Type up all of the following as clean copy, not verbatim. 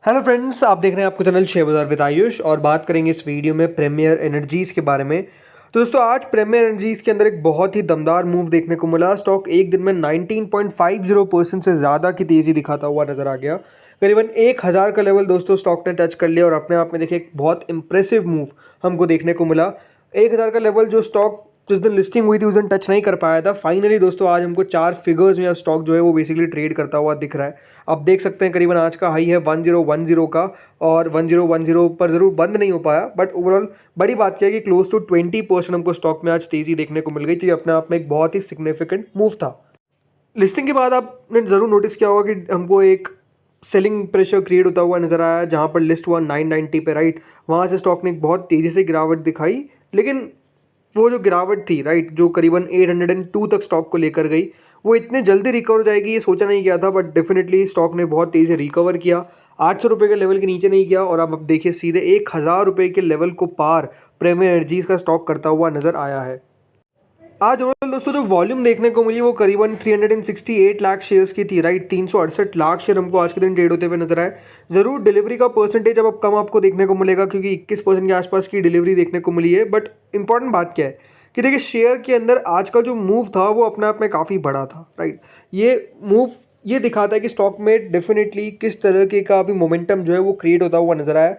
Hello friends, आप देख रहे हैं आपको चैनल शेयर बाजार विद आयुष और बात करेंगे इस वीडियो में प्रीमियर एनर्जीज़ के बारे में। तो दोस्तों आज प्रीमियर एनर्जीज़ के अंदर एक बहुत ही दमदार मूव देखने को मिला। स्टॉक एक दिन में 19.50% से ज़्यादा की तेज़ी दिखाता हुआ नजर आ गया। करीबन 1000 का लेवल दोस्तों स्टॉक ने टच कर लिया और अपने आप में देखिए एक बहुत इंप्रेसिव मूव हमको देखने को मिला। 1000 का लेवल जो स्टॉक जिस दिन लिस्टिंग हुई थी उस दिन टच नहीं कर पाया था। फाइनली दोस्तों आज हमको 4 फिगर्स में अब स्टॉक जो है वो बेसिकली ट्रेड करता हुआ दिख रहा है। आप देख सकते हैं करीबन आज का हाई है 1010 का और 1010 पर ज़रूर बंद नहीं हो पाया, बट ओवरऑल बड़ी बात क्या है कि क्लोज टू 20% हमको स्टॉक में आज तेज़ी देखने को मिल गई। तो ये अपने आप में एक बहुत ही सिग्निफिकेंट मूव था। लिस्टिंग के बाद आपने ज़रूर नोटिस किया होगा कि हमको एक सेलिंग प्रेशर क्रिएट होता हुआ नज़र आया, जहाँ पर लिस्ट हुआ 990 पे, राइट। वहाँ से स्टॉक ने एक बहुत तेज़ी से गिरावट दिखाई, लेकिन वो जो गिरावट थी, राइट, जो करीबन 802 तक स्टॉक को लेकर गई, वो इतने जल्दी रिकवर हो जाएगी ये सोचा नहीं गया था, बट डेफिनेटली स्टॉक ने बहुत तेज़ी से रिकवर किया। 800 रुपये के लेवल के नीचे नहीं गया और अब देखिए सीधे 1000 रुपये के लेवल को पार प्रीमियर एनर्जीज़ का स्टॉक करता हुआ नज़र आया है। आज ओवरऑल दोस्तों जो वॉल्यूम देखने को मिली वो करीबन 368 लाख शेयर्स की थी, राइट। 368 लाख शेयर हमको आज के दिन ट्रेड होते हुए नजर आए। ज़रूर डिलीवरी का परसेंटेज अब कम आपको देखने को मिलेगा क्योंकि 21% के आसपास की डिलीवरी देखने को मिली है, बट इंपॉर्टेंट बात क्या है कि देखिए शेयर के अंदर आज का जो मूव था वो अपने आप में काफ़ी बड़ा था, राइट। ये मूव ये दिखाता है कि स्टॉक में डेफिनेटली किस तरह के का अभी मोमेंटम जो है वो क्रिएट होता हुआ नजर आया।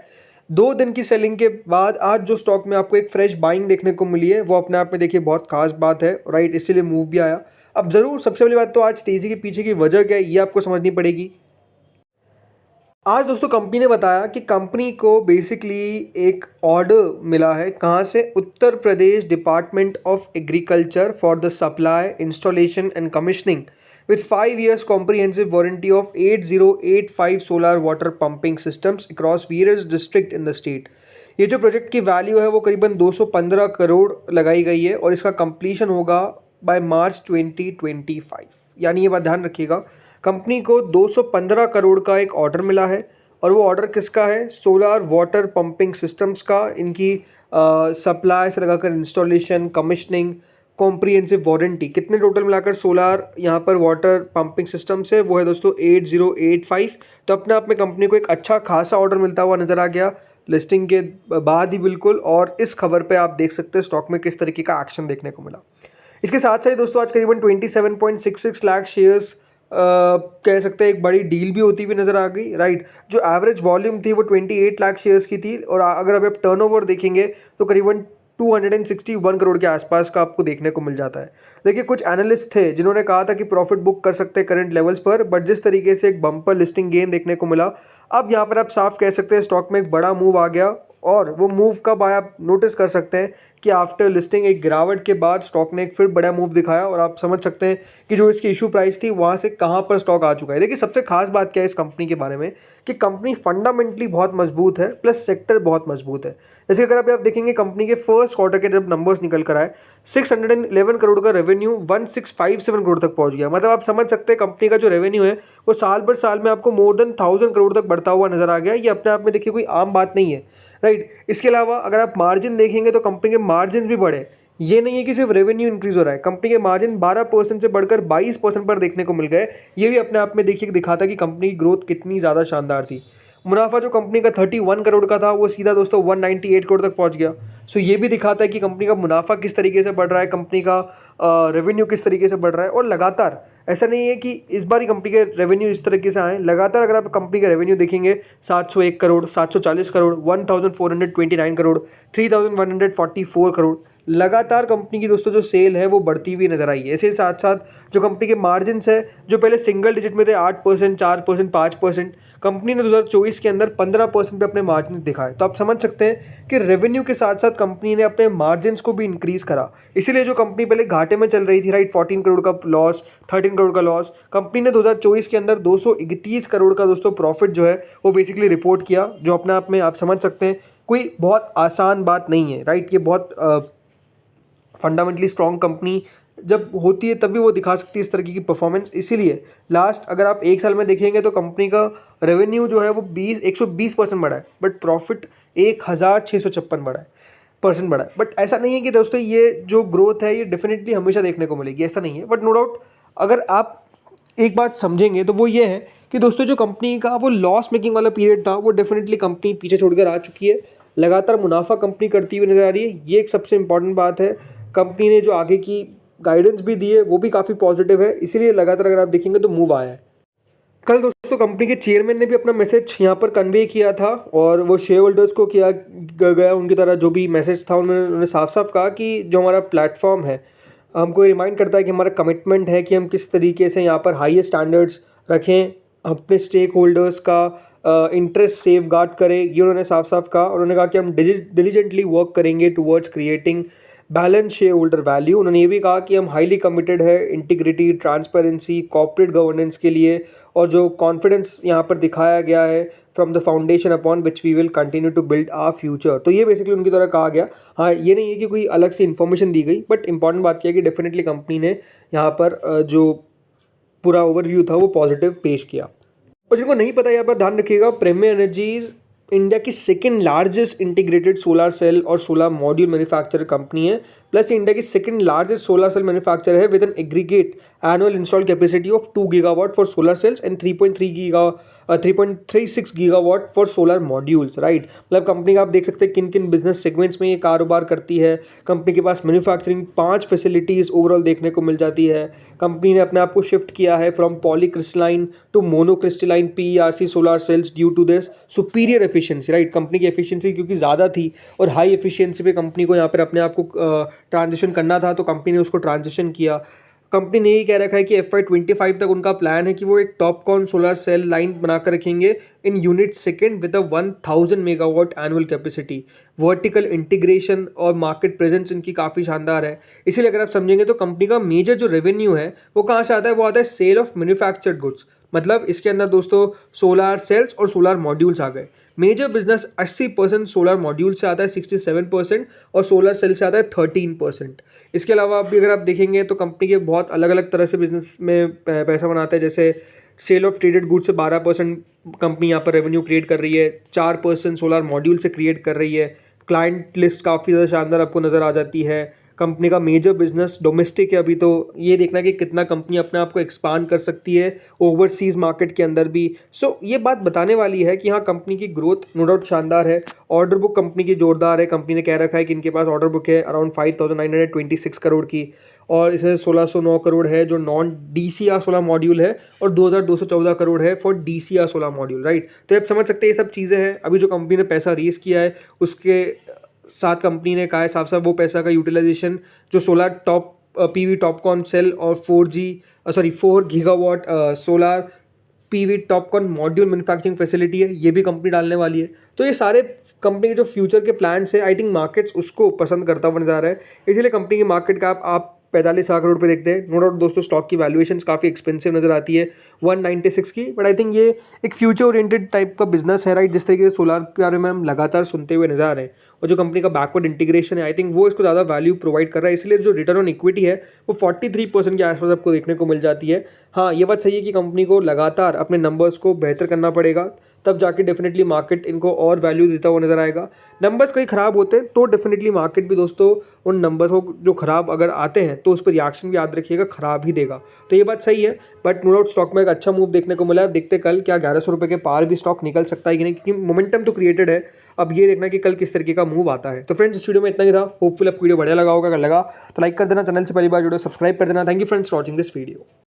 2 दिन की सेलिंग के बाद आज जो स्टॉक में आपको एक फ्रेश बाइंग देखने को मिली है वो अपने आप में देखिए बहुत खास बात है, राइट। इसीलिए मूव भी आया। अब ज़रूर सबसे पहली बात तो आज तेज़ी के पीछे की वजह क्या है ये आपको समझनी पड़ेगी। आज दोस्तों कंपनी ने बताया कि कंपनी को बेसिकली एक ऑर्डर मिला है, कहाँ से, Uttar Pradesh department of agriculture for the supply installation and commissioning with 5 years comprehensive warranty of 8085 solar water pumping systems across various district in the state। ये जो प्रोजेक्ट की वैल्यू है वो करीबन 215 करोड़ लगाई गई है और इसका कंप्लीशन होगा बाय मार्च 2025। यानी ये बात ध्यान रखिएगा, कंपनी को 215 करोड़ का एक ऑर्डर मिला है और वो ऑर्डर किसका है? सोलार वाटर पंपिंग सिस्टम्स का। इनकी सप्लाई से लगाकर इंस्टॉलेशन, कमिश्निंग, कॉम्प्रिहेंसिव वारंटी, कितने टोटल मिलाकर सोलार यहाँ पर वाटर पंपिंग सिस्टम से वो है दोस्तों 8085। तो अपने आप में कंपनी को एक अच्छा खासा ऑर्डर मिलता हुआ नजर आ गया लिस्टिंग के बाद ही बिल्कुल। और इस खबर पे आप देख सकते हैं स्टॉक में किस तरीके का एक्शन देखने को मिला। इसके साथ साथ दोस्तों आज करीबन 27.66 लाख शेयर्स कह सकते हैं एक बड़ी डील भी होती हुई नजर आ गई, राइट। जो एवरेज वॉल्यूम थी वो 28 लाख शेयर्स की थी और अगर अभी आप टर्नओवर देखेंगे तो करीबन 261 करोड़ के आसपास का आपको देखने को मिल जाता है। देखिए कुछ एनालिस्ट थे जिन्होंने कहा था कि प्रॉफिट बुक कर सकते हैं करंट लेवल्स पर, बट जिस तरीके से एक बम्पर लिस्टिंग गेन देखने को मिला, अब यहाँ पर आप साफ कह सकते हैं स्टॉक में एक बड़ा मूव आ गया। और वो मूव कब आया आप नोटिस कर सकते हैं कि आफ्टर लिस्टिंग एक गिरावट के बाद स्टॉक ने एक फिर बड़ा मूव दिखाया और आप समझ सकते हैं कि जो इसकी इशू प्राइस थी वहाँ से कहाँ पर स्टॉक आ चुका है। देखिए सबसे खास बात क्या है इस कंपनी के बारे में कि कंपनी फंडामेंटली बहुत मजबूत है, प्लस सेक्टर बहुत मजबूत है। जैसे अगर आप देखेंगे कंपनी के फर्स्ट क्वार्टर के जब नंबर्स निकल कर आए, 611 करोड़ का रेवेन्यू 1657 करोड़ तक पहुंच गया। मतलब आप समझ सकते हैं कंपनी का जो रेवेन्यू है वो साल भर साल में आपको मोर देन 1000 करोड़ तक बढ़ता हुआ नजर आ गया। ये अपने आप में देखिए कोई आम बात नहीं है, राइट। इसके अलावा अगर आप मार्जिन देखेंगे तो कंपनी के मार्जिन भी बढ़े। ये नहीं है कि सिर्फ रेवेन्यू इंक्रीज हो रहा है, कंपनी के मार्जिन 12% से बढ़कर 22% पर देखने को मिल गए। ये भी अपने आप में देखिए दिखाता कि कंपनी की ग्रोथ कितनी ज़्यादा शानदार थी। मुनाफा जो कंपनी का 31 करोड़ का था वो सीधा दोस्तों 198 करोड़ तक पहुंच गया। सो ये भी दिखाता है कि कंपनी का मुनाफा किस तरीके से बढ़ रहा है, कंपनी का रेवेन्यू किस तरीके से बढ़ रहा है। और लगातार ऐसा नहीं है कि इस बार ही कंपनी के रेवेन्यू इस तरीके से आए, लगातार अगर आप कंपनी का रेवेन्यू देखेंगे 701 करोड़, 740 करोड़, 1429 करोड़, 3144 करोड़, लगातार कंपनी की दोस्तों जो सेल है वो बढ़ती हुई नजर आई है। इसके साथ साथ जो कंपनी के मार्जिन्स है जो पहले सिंगल डिजिट में थे 8%, 4%, 5%, कंपनी ने 2024 के अंदर 15% पे अपने मार्जिन दिखाए। तो आप समझ सकते हैं कि रेवेन्यू के साथ साथ कंपनी ने अपने मार्जिन्स को भी इंक्रीज करा। इसीलिए जो कंपनी पहले घाटे में चल रही थी, राइट, 14 करोड़ का लॉस, 13 करोड़ का लॉस, कंपनी ने 2024 के अंदर 231 करोड़ का दोस्तों प्रॉफिट जो है वो बेसिकली रिपोर्ट किया, जो अपने आप में आप समझ सकते हैं कोई बहुत आसान बात नहीं है, राइट। ये बहुत फंडामेंटली स्ट्रॉन्ग कंपनी जब होती है तभी वो दिखा सकती है इस तरीके की परफॉर्मेंस। इसीलिए लास्ट अगर आप एक साल में देखेंगे तो कंपनी का रेवेन्यू जो है वो 120% बढ़ा है, बट प्रॉफिट 1656 बढ़ा है। बट ऐसा नहीं है कि दोस्तों ये जो ग्रोथ है ये डेफिनेटली हमेशा देखने को मिलेगी, ऐसा नहीं है। बट नो डाउट अगर आप एक बात समझेंगे तो वो ये है कि दोस्तों जो कंपनी का वो लॉस मेकिंग वाला पीरियड था वो डेफिनेटली कंपनी पीछे छोड़कर आ चुकी है, लगातार मुनाफा कंपनी करती हुई नज़र आ रही है। ये एक सबसे इंपॉर्टेंट बात है। कंपनी ने जो आगे की गाइडेंस भी दी है वो भी काफ़ी पॉजिटिव है, इसीलिए लगातार अगर आप देखेंगे तो मूव आया है। कल दोस्तों कंपनी के चेयरमैन ने भी अपना मैसेज यहाँ पर कन्वे किया था और वो शेयर होल्डर्स को किया गया उनकी तरह जो भी मैसेज था उन्होंने साफ साफ कहा कि जो हमारा प्लेटफॉर्म है हमको रिमाइंड करता है कि हमारा कमिटमेंट है कि हम किस तरीके से यहाँ पर हाईएस्ट स्टैंडर्ड्स रखें, अपने स्टेक होल्डर्स का इंटरेस्ट सेफ गार्ड करें। ये उन्होंने साफ साफ कहा। उन्होंने कहा कि हम डिलीजेंटली वर्क करेंगे towards creating balance share holder value. उन्होंने ये भी कहा कि हम हाईली कमिटेड है इंटीग्रिटी, ट्रांसपेरेंसी, कॉर्पोरेट गवर्नेंस के लिए, और जो कॉन्फिडेंस यहाँ पर दिखाया गया है from the foundation upon which we will continue to build our future. तो ये बेसिकली उनकी तरह कहा गया। हाँ, ये नहीं है कि कोई अलग से इन्फॉर्मेशन दी गई, बट इंपॉर्टेंट बात क्या है कि डेफिनेटली कंपनी ने यहाँ पर जो पूरा ओवरव्यू था वो पॉजिटिव पेश किया। और जिनको नहीं पता यहाँ पर ध्यान रखिएगा, प्रीमियर एनर्जीज इंडिया की second largest integrated solar cell और सोलर मॉड्यूल मैन्युफैक्चरर कंपनी है, प्लस इंडिया की second largest solar cell manufacturer है with an aggregate annual install capacity of 2 gigawatt for solar cells and 3.36 gigawatt for solar modules, right. मतलब company का आप देख सकते हैं किन किन बिजनेस सेगमेंट्स में ये कारोबार करती है। कंपनी के पास मैन्युफैक्चरिंग 5 फैसिलिटीज़ ओवरऑल देखने को मिल जाती है। कंपनी ने अपने आप को शिफ्ट किया है from polycrystalline to monocrystalline PERC solar cells due to this superior efficiency, right. Company की एफिशिएंसी क्योंकि ज़्यादा थी और हाई एफिशिएंसी पे कंपनी को यहाँ पर अपने आप को ट्रांजिशन करना था, तो कंपनी ने उसको ट्रांजिशन किया। कंपनी ने ये कह रखा है कि FY25 तक उनका प्लान है कि वो एक टॉपकॉन सोलर सेल लाइन बनाकर रखेंगे in unit second with a 1000 megawatt annual capacity. Vertical integration और मार्केट प्रेजेंस इनकी काफ़ी शानदार है। इसीलिए अगर आप समझेंगे तो कंपनी का मेजर जो रेवेन्यू है वो कहाँ से आता है, वो आता है सेल ऑफ मैन्युफैक्चर्ड गुड्स। मतलब इसके अंदर दोस्तों सोलर सेल्स और सोलर मॉड्यूल्स आ गए। मेजर बिजनेस 80% सोलर मॉड्यूल से आता है, 67%, और सोलर सेल से आता है 13%। इसके अलावा भी अगर आप देखेंगे तो कंपनी के बहुत अलग अलग तरह से बिजनेस में पैसा बनाता है। जैसे सेल ऑफ ट्रेडेड गुड्स से 12% कंपनी यहाँ पर रेवेन्यू क्रिएट कर रही है, 4% सोलर मॉड्यूल से क्रिएट कर रही है। क्लाइंट लिस्ट काफ़ी ज़्यादा शानदार आपको नज़र आ जाती है। कंपनी का मेजर बिजनेस डोमेस्टिक है अभी, तो ये देखना कि कितना कंपनी अपने आप को एक्सपांड कर सकती है ओवरसीज़ मार्केट के अंदर भी। सो ये बात बताने वाली है कि हाँ, कंपनी की ग्रोथ नो डाउट शानदार है। ऑर्डर बुक कंपनी की जोरदार है। कंपनी ने कह रखा है कि इनके पास ऑर्डर बुक है अराउंड 5926 करोड़ की, और इसमें 1609 करोड़ है जो नॉन DCR सोलर मॉड्यूल है और 2214 करोड़ है for DCR solar module, right. तो आप समझ सकते हैं ये सब चीज़ें हैं। अभी जो कंपनी ने पैसा रेस किया है उसके साथ कंपनी ने कहा है साफ साफ वो पैसा का यूटिलाइजेशन जो solar top PV TOPCon cell और 4 gigawatt solar PV TOPCon module manufacturing facility है, ये भी कंपनी डालने वाली है। तो ये सारे कंपनी के जो फ्यूचर के प्लान्स है, आई थिंक मार्केट्स उसको पसंद करता हुआ नजर आ रहा है। इसीलिए कंपनी की मार्केट का आप 45 लाख करोड़ पे देखते हैं। नो डाउट दोस्तों स्टॉक की वैल्यूएशन काफ़ी एक्सपेंसिव नजर आती है 196 की, बट आई थिंक ये एक फ्यूचर ओरिएंटेड टाइप का बिजनेस है, राइट। जिस तरीके से सोलर के बारे में हम लगातार सुनते हुए नजर आ रहे हैं और जो कंपनी का बैकवर्ड इंटीग्रेशन है, आई थिंक वो इसको ज़्यादा वैल्यू प्रोवाइड कर रहा है। इसलिए जो रिटर्न ऑन इक्विटी है वो 43% के आसपास आपको देखने को मिल जाती है। हाँ, ये बात सही है कि कंपनी को लगातार अपने नंबर्स को बेहतर करना पड़ेगा, तब जाके डेफिनेटली मार्केट इनको और वैल्यू देता हुआ नजर आएगा। नंबर्स कहीं ख़राब होते हैं तो डेफिनेटली मार्केट भी दोस्तों उन नंबर्स को जो ख़राब अगर आते हैं तो उस पर रिएक्शन भी याद रखिएगा, ख़राब ही देगा। तो ये बात सही है, बट नो डाउट स्टॉक में एक अच्छा मूव देखने को मिला है। देखते कल क्या 1100 रुपये के पार भी स्टॉक निकल सकता है कि नहीं, क्योंकि मोमेंटम तो क्रिएटेड है। अब ये देखना कि कल किस तरीके का मूव आता है। तो फ्रेंड्स इस वीडियो में इतना ही था। होपफुल आपको वीडियो बढ़िया लगा होगा। अगर लगा तो लाइक कर देना, चैनल से पहली बार जुड़े सब्सक्राइब कर देना। Thank you friends for watching this video.